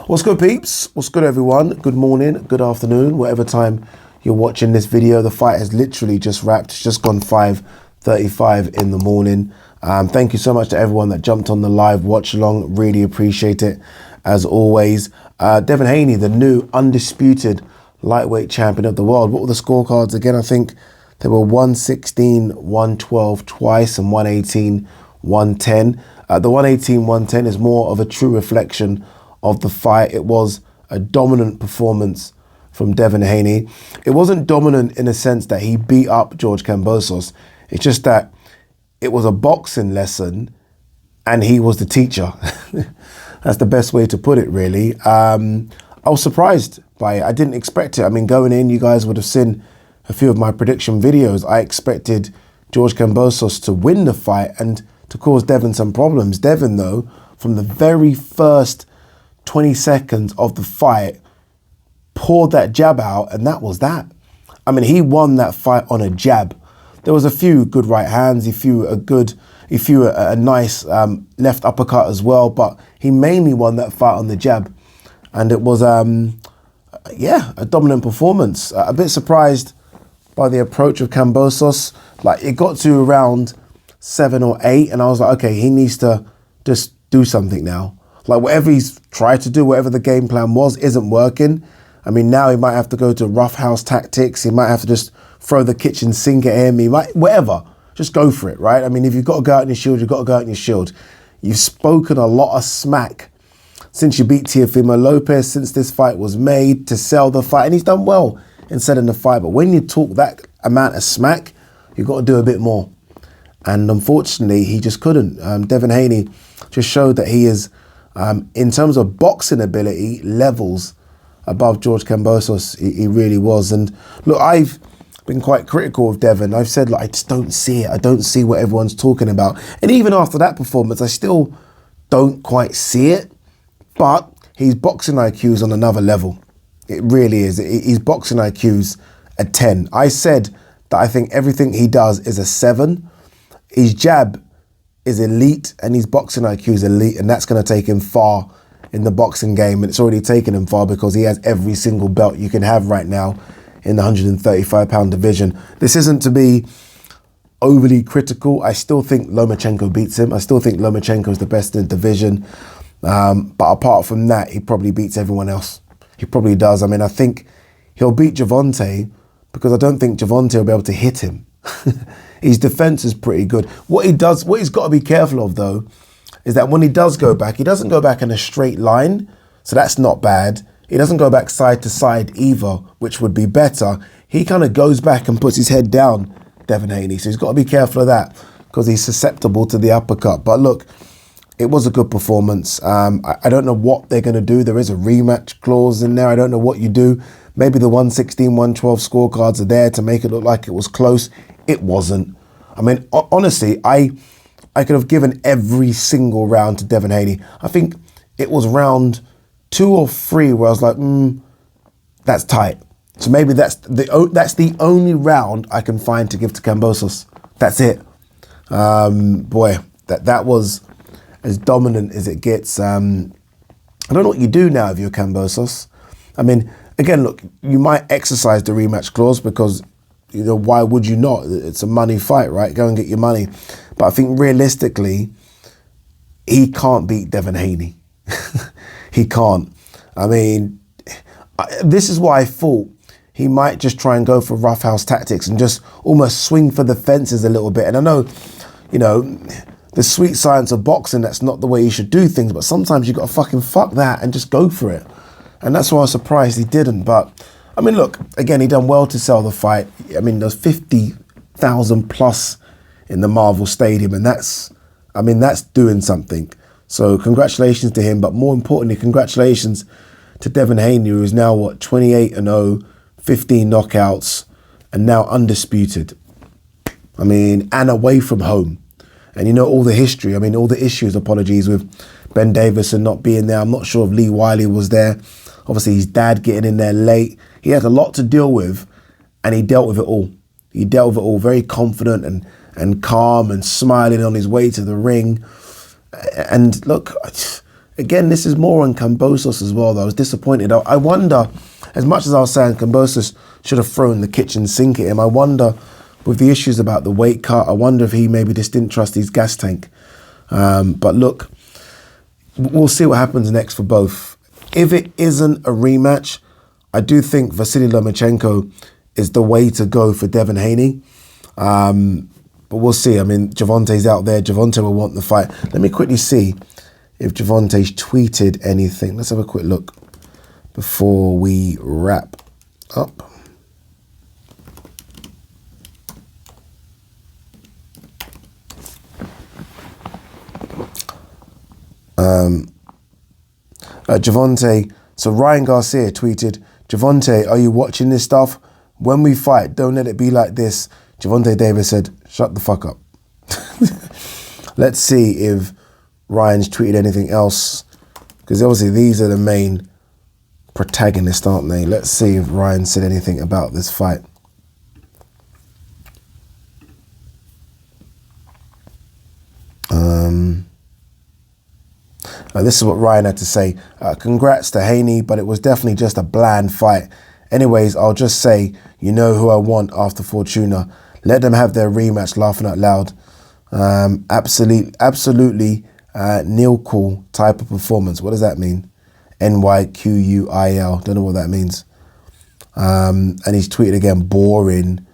What's good, peeps? What's good, everyone? Good morning, good afternoon, whatever time you're watching this video. The fight has literally just wrapped. It's just gone 5:35 in the morning. Thank you so much to everyone that jumped on the live watch along. Really appreciate it, as always. Devin Haney, the new undisputed lightweight champion of the world. What were the scorecards again? I think they were 116, 112 twice and 118, 110. The 118, 110 is more of a true reflection of the fight. It was a dominant performance from Devin Haney. It wasn't dominant in a sense that he beat up George Kambosos. It's just that it was a boxing lesson and he was the teacher. That's the best way to put it, really. I was surprised by it. I didn't expect it. I mean, going in, you guys would have seen a few of my prediction videos. I expected George Kambosos to win the fight and to cause Devin some problems. Devin, though, from the very first 20 seconds of the fight, poured that jab out, and that was that. I mean, he won that fight on a jab. There was a few good right hands, he threw a nice left uppercut as well, but he mainly won that fight on the jab. And it was, a dominant performance. A bit surprised by the approach of Kambosos. Like, it got to around 7 or 8, and I was like, okay, he needs to just do something now. Like, whatever he's tried to do, whatever the game plan was, isn't working. I mean, now he might have to go to roughhouse tactics. He might have to just throw the kitchen sink at him. He might, whatever, just go for it, right? I mean, if you've got to go out in your shield, you've got to go out in your shield. You've spoken a lot of smack since you beat Teofimo Lopez, since this fight was made, to sell the fight. And he's done well in selling the fight. But when you talk that amount of smack, you've got to do a bit more. And unfortunately, he just couldn't. Devin Haney just showed that he is, in terms of boxing ability, levels above George Kambosos. He really was. And look, I've been quite critical of Devin. I've said, like, I just don't see it. I don't see what everyone's talking about. And even after that performance, I still don't quite see it. But his boxing IQ's on another level. It really is. His boxing IQ's a 10. I said that I think everything he does is a 7. His jab is elite and his boxing IQ is elite, and that's going to take him far in the boxing game. And it's already taken him far because he has every single belt you can have right now in the 135-pound division. This isn't to be overly critical. I still think Lomachenko beats him. I still think Lomachenko is the best in the division. But apart from that, he probably beats everyone else. He probably does. I mean, I think he'll beat Gervonta because I don't think Gervonta will be able to hit him. His defense is pretty good. What he's got to be careful of, though, is that when he does go back, he doesn't go back in a straight line. So that's not bad. He doesn't go back side to side either, which would be better. He kind of goes back and puts his head down, Devin Haney. So he's got to be careful of that because he's susceptible to the uppercut. But look, it was a good performance. I don't know what they're going to do. There is a rematch clause in there. I don't know what you do. Maybe the 116, 112 scorecards are there to make it look like it was close. It wasn't. I mean, honestly, I could have given every single round to Devin Haney. I think it was round 2 or 3 where I was like, that's tight. So maybe that's the only round I can find to give to Kambosos. That's it. Boy, that was as dominant as it gets. I don't know what you do now if you're Kambosos. I mean, again, look, you might exercise the rematch clause because, you know, why would you not? It's a money fight, right? Go and get your money. But I think realistically, he can't beat Devin Haney. He can't. I mean, this is why I thought he might just try and go for roughhouse tactics and just almost swing for the fences a little bit. And I know, you know, the sweet science of boxing, that's not the way you should do things. But sometimes you got to fucking fuck that and just go for it. And that's why I was surprised he didn't. But, I mean, look, again, he done well to sell the fight. I mean, there's 50,000 plus in the Marvel Stadium. And that's doing something. So congratulations to him. But more importantly, congratulations to Devin Haney, who is now, 28-0, 15 knockouts, and now undisputed. I mean, and away from home. And you know all the history, I mean, all the issues, apologies, with Ben Davison not being there. I'm not sure if Lee Wiley was there. Obviously, his dad getting in there late. He had a lot to deal with, and he dealt with it all. He dealt with it all very confident and calm and smiling on his way to the ring. And look, again, this is more on Kambosos as well, though. I was disappointed. I wonder, as much as I was saying Kambosos should have thrown the kitchen sink at him, I wonder, with the issues about the weight cut, I wonder if he maybe just didn't trust his gas tank. But look, we'll see what happens next for both. If it isn't a rematch, I do think Vasily Lomachenko is the way to go for Devin Haney. But we'll see. I mean, Gervonta's out there. Gervonta will want the fight. Let me quickly see if Gervonta's tweeted anything. Let's have a quick look before we wrap up. Gervonta, so Ryan Garcia tweeted, Gervonta, are you watching this stuff? When we fight, don't let it be like this. Gervonta Davis said, shut the fuck up. Let's see if Ryan's tweeted anything else, because obviously these are the main protagonists, aren't they? Let's see if Ryan said anything about this fight. This is what Ryan had to say. Congrats to Haney, but it was definitely just a bland fight. Anyways, I'll just say, you know who I want after Fortuna. Let them have their rematch, laughing out loud. Absolutely Neil Cool type of performance. What does that mean? NYQUIL. Don't know what that means. And he's tweeted again, boring.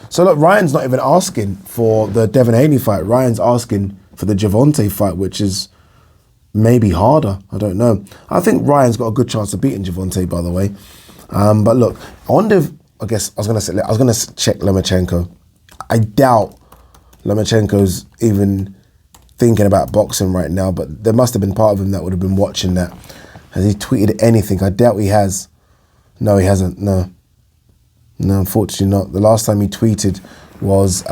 So look, Ryan's not even asking for the Devin Haney fight. Ryan's asking for the Gervonta fight, which is maybe harder. I don't know. I think Ryan's got a good chance of beating Gervonta, by the way. But look, I wonder if, I was going to check Lomachenko. I doubt Lomachenko's even thinking about boxing right now, but there must have been part of him that would have been watching that. Has he tweeted anything? I doubt he has. No, he hasn't. No, unfortunately not. The last time he tweeted was,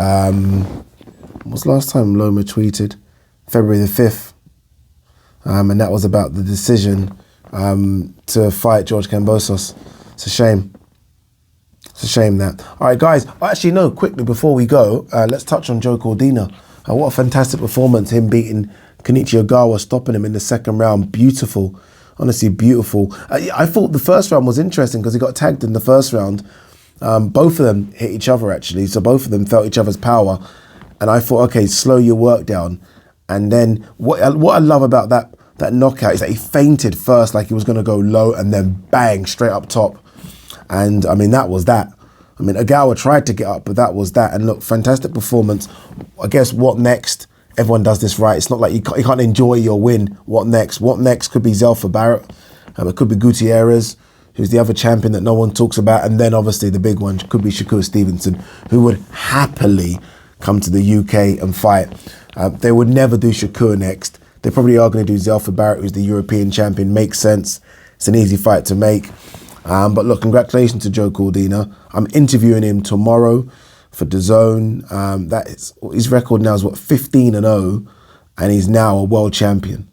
what's the last time Loma tweeted? February the 5th. And that was about the decision to fight George Kambosos. It's a shame. It's a shame that. All right, guys. Actually, no, quickly before we go, let's touch on Joe Cordina. What a fantastic performance, him beating Kenichi Ogawa, stopping him in the second round. Beautiful. Honestly, beautiful. I thought the first round was interesting because he got tagged in the first round. Both of them hit each other, actually. So both of them felt each other's power. And I thought, okay, slow your work down. And then what I love about that knockout is that he fainted first, like he was going to go low, and then bang, straight up top. And I mean, that was that. I mean, Ogawa tried to get up, but that was that. And look, fantastic performance. I guess what next? Everyone does this right. It's not like you can't enjoy your win. What next? What next could be Zelfa Barrett. It could be Gutierrez, who's the other champion that no one talks about. And then obviously the big one could be Shakur Stevenson, who would happily come to the UK and fight. They would never do Shakur next. They probably are going to do Zelfa Barrett, who's the European champion. Makes sense. It's an easy fight to make. But look, congratulations to Joe Cordina. I'm interviewing him tomorrow for DAZN. That is, his record now is 15-0, and he's now a world champion.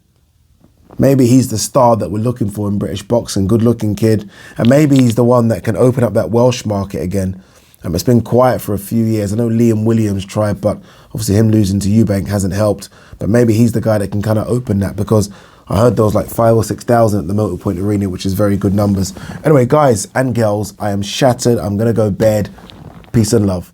Maybe he's the star that we're looking for in British boxing. Good-looking kid, and maybe he's the one that can open up that Welsh market again. It's been quiet for a few years. I know Liam Williams tried, but obviously him losing to Eubank hasn't helped. But maybe he's the guy that can kind of open that, because I heard there was like 5,000 or 6,000 at the Motor Point Arena, which is very good numbers. Anyway, guys and girls, I am shattered. I'm going to go bed. Peace and love.